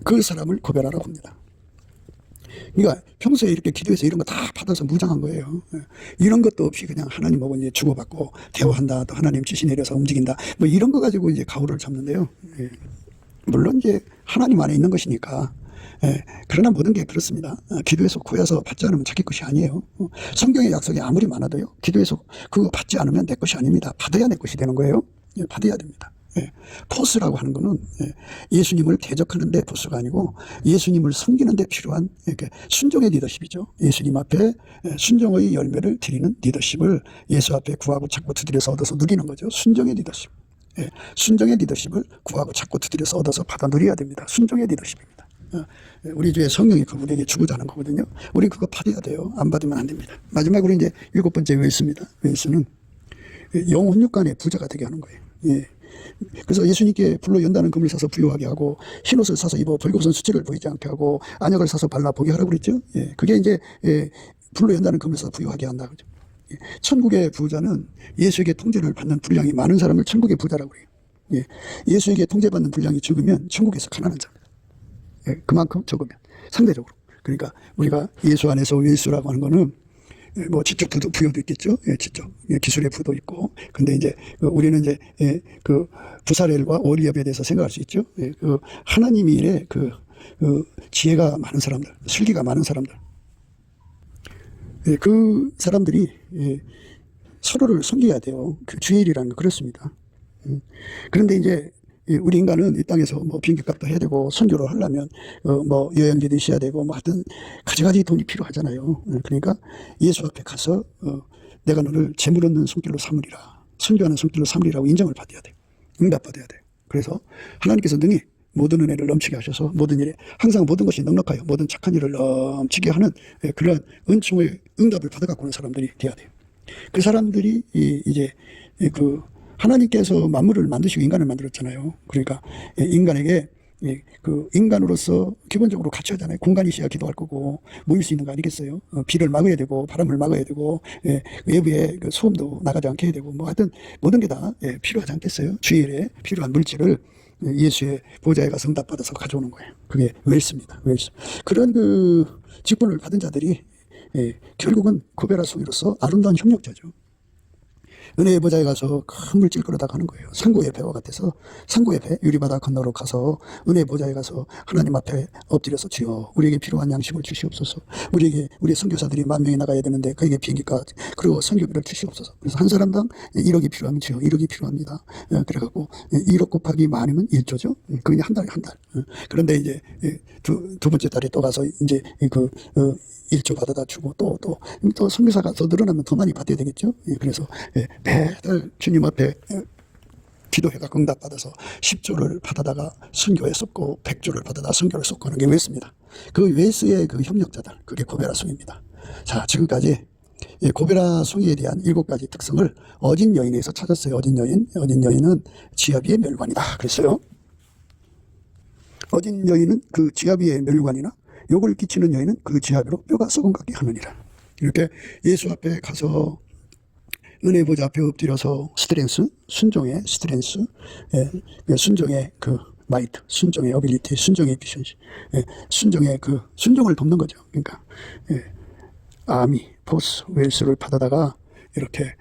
그 사람을 고별하라고 합니다. 그러니까 평소에 이렇게 기도해서 이런 거 다 받아서 무장한 거예요. 이런 것도 없이 그냥 하나님하고 이제 주고받고 대화한다, 또 하나님 지시 내려서 움직인다, 뭐 이런 거 가지고 이제 가오를 잡는데요. 물론 이제 하나님 안에 있는 것이니까. 그러나 모든 게 그렇습니다. 기도해서 구해서 받지 않으면 자기 것이 아니에요. 성경의 약속이 아무리 많아도요, 기도해서 그거 받지 않으면 내 것이 아닙니다. 받아야 내 것이 되는 거예요. 받아야 됩니다. 포스라고 하는 거는 예수님을 대적하는 데 포스가 아니고 예수님을 섬기는 데 필요한 순종의 리더십이죠. 예수님 앞에 순종의 열매를 드리는 리더십을 예수 앞에 구하고 찾고 두드려서 얻어서 누리는 거죠. 순종의 리더십. 예, 순종의 리더십을 구하고 찾고 두드려서 얻어서 받아 누려야 됩니다. 순종의 리더십입니다. 우리 주의 성령이 그 우리에게 주고자 하는 거거든요. 우리 그거 받아야 돼요. 안 받으면 안 됩니다. 마지막으로 이제 7번째 웨이스입니다. 웨이스는 영혼 육간의 부자가 되게 하는 거예요. 예. 그래서 예수님께 불로 연다는 금을 사서 부유하게 하고 흰옷을 사서 입어 벌거벗은 수치를 보이지 않게 하고 안약을 사서 발라 보게 하라고 그랬죠. 예. 그게 이제 불로 연다는 금을 사서 부유하게 한다 그죠. 예. 천국의 부자는 예수에게 통제를 받는 분량이 많은 사람을 천국의 부자라고 그래요. 예. 예수에게 통제받는 분량이 적으면 천국에서 가난한 자입니다. 예. 그만큼 적으면 상대적으로. 그러니까 우리가 예수 안에서 웨이스라고 하는 거는 뭐 지적 부여도 있겠죠. 예, 지적 기술의 부도 있고. 근데 이제 우리는 이제 그 부사렐과 오리압에 대해서 생각할 수 있죠. 예, 그 하나님의 일에 그 지혜가 많은 사람들, 슬기가 많은 사람들. 예, 그 사람들이 서로를 섬겨야 돼요. 그 주의 일이라는 거 그렇습니다. 그런데 이제 우리 인간은 이 땅에서 뭐 비행기값도 해야 되고 선교를 하려면 뭐 여행지도 있어야 되고 뭐 하여튼 가지가지 돈이 필요하잖아요. 그러니까 예수 앞에 가서 내가 너를 재물 얻는 손길로 삼으리라, 선교하는 손길로 삼으리라고 인정을 받아야 돼. 응답받아야 돼. 그래서 하나님께서 능히 모든 은혜를 넘치게 하셔서 모든 일에 항상 모든 것이 넉넉하여 모든 착한 일을 넘치게 하는 그러한 은총의 응답을 받아갖고 오는 사람들이 돼야 돼요. 그 사람들이 이제 그 하나님께서 만물을 만드시고 인간을 만들었잖아요. 그러니까 인간에게 그 인간으로서 기본적으로 갖춰야 하잖아요. 공간이 있어야 기도할 거고 모일 수 있는 거 아니겠어요? 비를 막아야 되고 바람을 막아야 되고 외부에 그 소음도 나가지 않게 해야 되고 뭐 하여튼 모든 게 다 필요하지 않겠어요? 주일에 필요한 물질을 예수의 보좌에 가서 응답받아서 가져오는 거예요. 그게 웰스입니다. 웰스. 그런 그 직분을 받은 자들이 결국은 고베라 송이로서 아름다운 협력자죠. 은혜의 보좌에 가서 큰 물질 끌어다 가는 거예요. 상고의 배와 같아서 상고의 배, 유리바다 건너로 가서 은혜의 보좌에 가서 하나님 앞에 엎드려서 주여 우리에게 필요한 양식을 주시옵소서. 우리에게 우리 선교사들이 10,000명이 나가야 되는데 그에게 비행기가 그리고 선교비를 주시옵소서. 그래서 한 사람당 1억이 필요하면 주여 1억이 필요합니다. 그래갖고 1억 곱하기 만이면 1조죠. 그게 한 달에 한 달. 그런데 이제 두 번째 달에 또 가서 이제 1조 받아다 주고 또 선교사가 더 늘어나면 더 많이 받아야 되겠죠. 그래서 매달 주님 앞에 기도해가 응답받아서 10조를 받아다가 선교에 썼고 100조를 받아다 선교를 썼고 하는 게 웨스입니다. 그 웨스의 그 협력자들, 그게 고베라 송입니다. 자, 지금까지 고베라 송이에 대한 7가지 특성을 어진 여인에서 찾았어요. 어진 여인은 지아비의 멸관이다 그랬어요. 어진 여인은 그 지아비의 멸관이나 욕을 끼치는 여인은 그 지아비로 뼈가 썩은 같게 하느니라. 이렇게 예수 앞에 가서 은혜 보좌 앞에 엎드려서 스트렝스, 순종의 스트렝스, 순종의 그 마이트, 순종의 어빌리티, 순종의 에피션시, 순종의 그 순종을 돕는 거죠. 그러니까 아미, 포스, 웰스를 받아다가 이렇게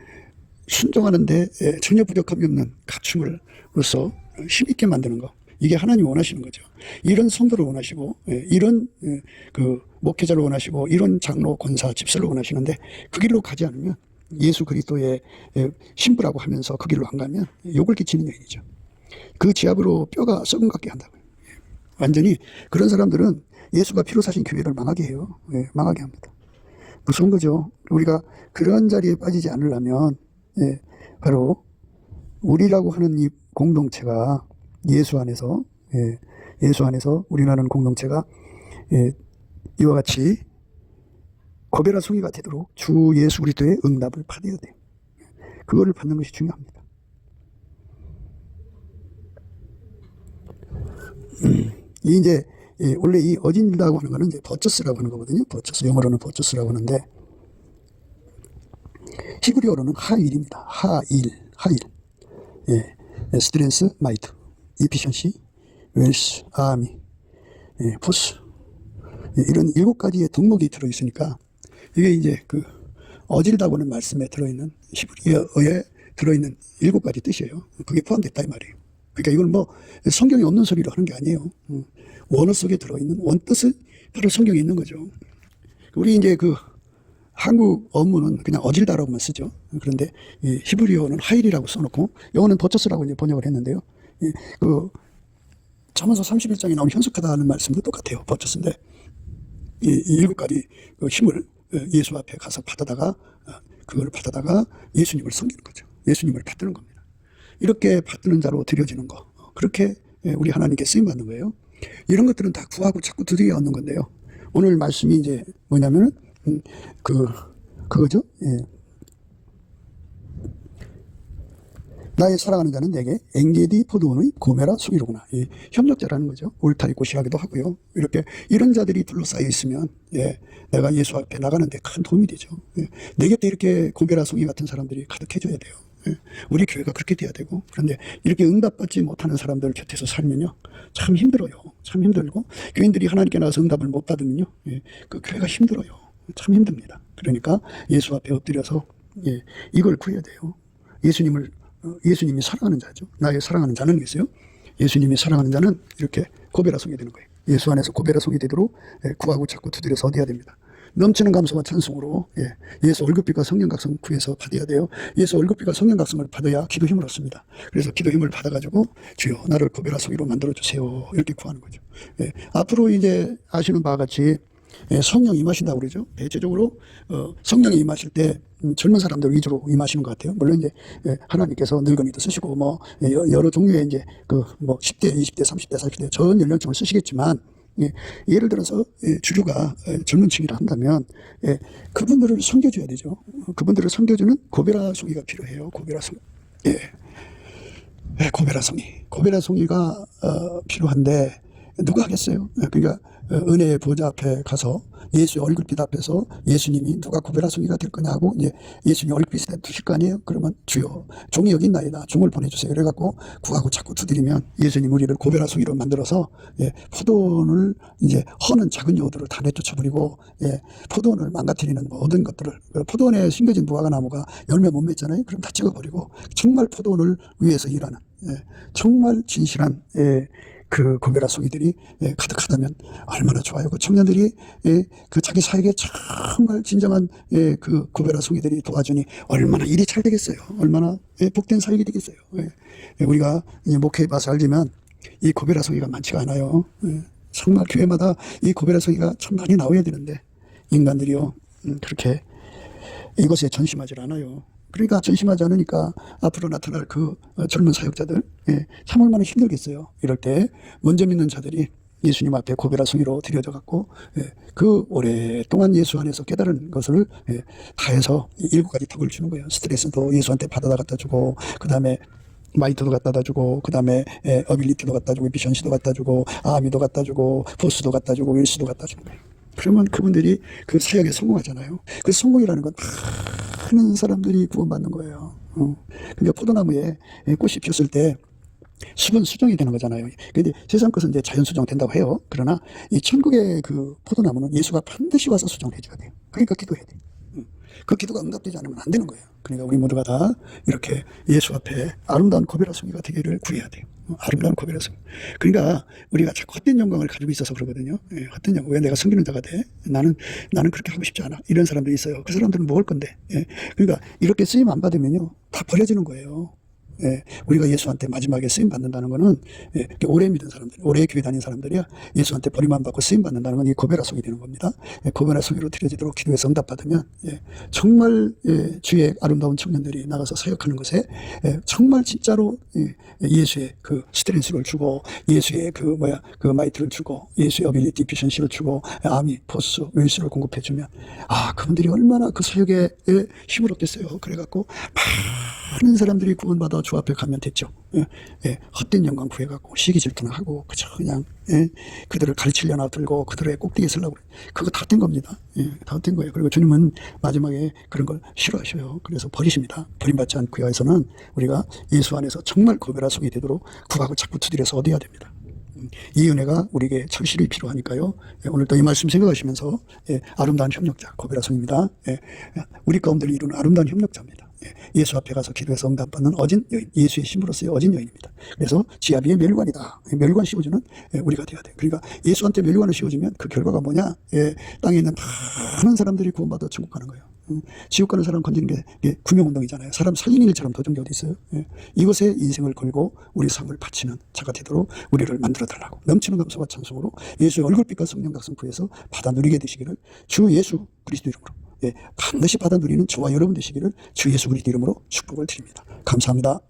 순종하는데 전혀 부족함이 없는 갖춤으로써 힘있게 만드는 거. 이게 하나님이 원하시는 거죠. 이런 성도를 원하시고 이런 그 목회자를 원하시고 이런 장로, 권사, 집사를 원하시는데 그 길로 가지 않으면 예수 그리스도의 신부라고 하면서 그 길로 안 가면 욕을 끼치는 여인이죠. 그 지압으로 뼈가 썩은 것 같게 한다고요. 완전히 그런 사람들은 예수가 피로 사신 교회를 망하게 해요. 망하게 합니다. 무서운 거죠. 우리가 그런 자리에 빠지지 않으려면 바로 우리라고 하는 이 공동체가 예수 안에서 우리라는 공동체가 이와 같이 고베라 송이가 되도록 주 예수 그리스도의 응답을 받아야 돼요. 그거를 받는 것이 중요합니다. 이제 원래 이 어진이라고 하는 거는 이제 버처스라고 하는 거거든요. 버처스, 영어로는 버처스라고 하는데 히브리어로는 하일입니다. 하일. 스트렝스, 마이트, 이피션시, 웰스, 아미, 포스. 이런 7가지의 덕목이 들어있으니까 이게 이제 그 어질다고 하는 말씀에 들어있는 히브리어에 들어있는 7가지 뜻이에요. 그게 포함됐다 이 말이에요. 그러니까 이걸 뭐 성경에 없는 소리로 하는 게 아니에요. 원어 속에 들어있는 원뜻은 바로 성경에 있는 거죠. 우리 이제 그 한국 어문은 그냥 어질다라고만 쓰죠. 그런데 히브리어는 하일이라고 써놓고 영어는 버처스라고 이제 번역을 했는데요. 그 잠언서 31장에 나온 현숙하다는 말씀도 똑같아요. 버처스인데 이 7가지 그 힘을 예수 앞에 가서 받아다가 그걸 받아다가 예수님을 섬기는 거죠. 예수님을 받드는 겁니다. 이렇게 받는 자로 드려지는 거. 그렇게 우리 하나님께 쓰임 받는 거예요. 이런 것들은 다 구하고 자꾸 두드려 얻는 건데요. 오늘 말씀이 이제 뭐냐면은 그거죠. 예. 나의 사랑하는 자는 내게 엔게디 포도원의 고메라 속이로구나. 예, 협력자라는 거죠. 옳다 있고 시하기도 하고요. 이렇게 이런 자들이 둘러싸여 있으면 내가 예수 앞에 나가는데 큰 도움이 되죠. 내 곁에 이렇게 고메라 속이 같은 사람들이 가득해져야 돼요. 우리 교회가 그렇게 돼야 되고, 그런데 이렇게 응답받지 못하는 사람들 곁에서 살면요 참 힘들어요. 참 힘들고, 교인들이 하나님께 나가서 응답을 못 받으면요 그 교회가 힘들어요. 참 힘듭니다. 그러니까 예수 앞에 엎드려서 이걸 구해야 돼요. 예수님이 사랑하는 자죠. 나의 사랑하는 자는 있어요. 예수님이 사랑하는 자는 이렇게 고베라 송이 되는 거예요. 예수 안에서 고베라 송이 되도록 구하고 자꾸 두드려서 얻어야 됩니다. 넘치는 감사와 찬송으로 예수 월급비가 성령각성 구해서 받아야 돼요. 예수 월급비가 성령각성을 받아야 기도 힘을 얻습니다. 그래서 기도 힘을 받아가지고 주여 나를 고베라 송이로 만들어주세요. 이렇게 구하는 거죠. 앞으로 이제 아시는 바와 같이 성령이 임하신다고 그러죠. 대체적으로 성령이 임하실 때 젊은 사람들 위주로 임하시는 것 같아요. 물론 이제 하나님께서 늙은이도 쓰시고 뭐 여러 종류의 이제 그 뭐 10대, 20대, 30대, 40대 전 연령층을 쓰시겠지만, 예를 들어서 주류가 젊은 층이라 한다면 그분들을 섬겨줘야 되죠. 그분들을 섬겨주는 고베라 송이가 필요해요. 고베라 송이. 고베라 송이. 고베라 송이가 필요한데 누가 하겠어요? 그러니까 은혜의 보좌 앞에 가서 예수의 얼굴빛 앞에서 예수님이 누가 고베라 송이가 될 거냐고 이제 예수님 얼굴빛에 두실 거 아니에요? 그러면 주여 종이 여기 있나이다. 종을 보내주세요. 그래갖고 구하고 자꾸 두드리면 예수님 우리를 고베라 송이로 만들어서 포도원을 이제 허는 작은 여우들을 다 내쫓아버리고 포도원을 망가뜨리는 모든 것들을, 포도원에 심겨진 무화과나무가 열매 못 맺잖아요. 그럼 다 찍어버리고 정말 포도원을 위해서 일하는 정말 진실한 그 고베라 송이들이 가득하다면 얼마나 좋아요. 그 청년들이 그 자기 사역에 정말 진정한 그 고베라 송이들이 도와주니 얼마나 일이 잘 되겠어요. 얼마나 복된 사역이 되겠어요. 우리가 이제 목회에 봐서 알지만 이 고베라 송이가 많지가 않아요. 정말 교회마다 이 고베라 송이가 참 많이 나와야 되는데 인간들이요 그렇게 이것에 전심하지 않아요. 그러니까 전심하지 않으니까 앞으로 나타날 그 젊은 사역자들 참 얼마나 힘들겠어요. 이럴 때 먼저 믿는 자들이 예수님 앞에 고베라 송이로 드려져 갖고 그 오랫동안 예수 안에서 깨달은 것을 다해서 7가지 덕을 주는 거예요. 스트레스도 예수한테 받아다 갖다 주고, 그 다음에 마이트도 갖다 주고, 그 다음에 어빌리티도 갖다 주고, 비션시도 갖다 주고, 아미도 갖다 주고, 보스도 갖다 주고, 윌스도 갖다 주는 거예요. 그러면 그분들이 그 사역에 성공하잖아요. 그 성공이라는 건 많은 사람들이 구원받는 거예요. 그러니까 포도나무에 꽃이 피었을 때 수분 수정이 되는 거잖아요. 근데 세상 것은 이제 자연 수정 된다고 해요. 그러나 이 천국의 그 포도나무는 예수가 반드시 와서 수정해 줘야 돼요. 그러니까 기도해야 돼요. 그 기도가 응답되지 않으면 안 되는 거예요. 그러니까 우리 모두가 다 이렇게 예수 앞에 아름다운 고베라 송이가 되기를 구해야 돼요. 아름다운 고베라 송이. 그러니까 우리가 자꾸 헛된 영광을 가지고 있어서 그러거든요. 헛된 영광. 왜 내가 섬기는 자가 돼? 나는 그렇게 하고 싶지 않아. 이런 사람들이 있어요. 그 사람들은 뭐 할 건데? 그러니까 이렇게 쓰임 안 받으면요 다 버려지는 거예요. 우리가 예수한테 마지막에 쓰임 받는다는 거는 오래 믿은 사람들, 오래 교회 다닌 사람들이야 예수한테 버림안 받고 쓰임 받는다는 건 이 고베라 송이 되는 겁니다. 고베라 송이로 드려지도록 기도해서 응답 받으면 정말 주의 아름다운 청년들이 나가서 사역하는 것에 정말 진짜로 예수의 그 스트렝스를 주고, 예수의 그 마이트를 주고, 예수의 어빌리티 비션시를 주고, 아미, 포스, 윌스를 공급해 주면 그분들이 얼마나 그 사역에 힘을 얻겠어요. 그래갖고 많은 사람들이 구원받아 주 앞에 가면 됐죠. 헛된 영광 구해갖고 시기 질투나 하고 그냥 그들을 가르치려나 들고 그들의 꼭대기에 서려고 그거 다 된 겁니다. 다 된 거예요. 그리고 주님은 마지막에 그런 걸 싫어하셔요. 그래서 버리십니다. 버림받지 않고요 해서는 우리가 예수 안에서 정말 고베라 송이 되도록 구하고 자꾸 두드려서 얻어야 됩니다. 이 은혜가 우리에게 절실히 필요하니까요. 오늘 또 이 말씀 생각하시면서 아름다운 협력자 고베라 송입니다. 우리 가운데를 이루는 아름다운 협력자입니다. 예수 앞에 가서 기도해서 응답받는 어진 여인, 예수의 신부로서의 어진 여인입니다. 그래서 지아비의 멸관이다. 멸관 씌워주는 우리가 되어야 돼요. 그러니까 예수한테 멸관을 씌워주면 그 결과가 뭐냐? 땅에 있는 많은 사람들이 구원받아 천국 가는 거예요. 지옥 가는 사람 건지는 게 구명운동이잖아요. 사람 살리는 일처럼 도전 게 어디 있어요? 이것에 인생을 걸고 우리 삶을 바치는 자가 되도록 우리를 만들어 달라고 넘치는 감사와 찬송으로 예수의 얼굴빛과 성령 각성 부에서 받아 누리게 되시기를 주 예수 그리스도 이름으로 반드시 받아 누리는 저와 여러분 되시기를 주 예수 그리스도 이름으로 축복을 드립니다. 감사합니다.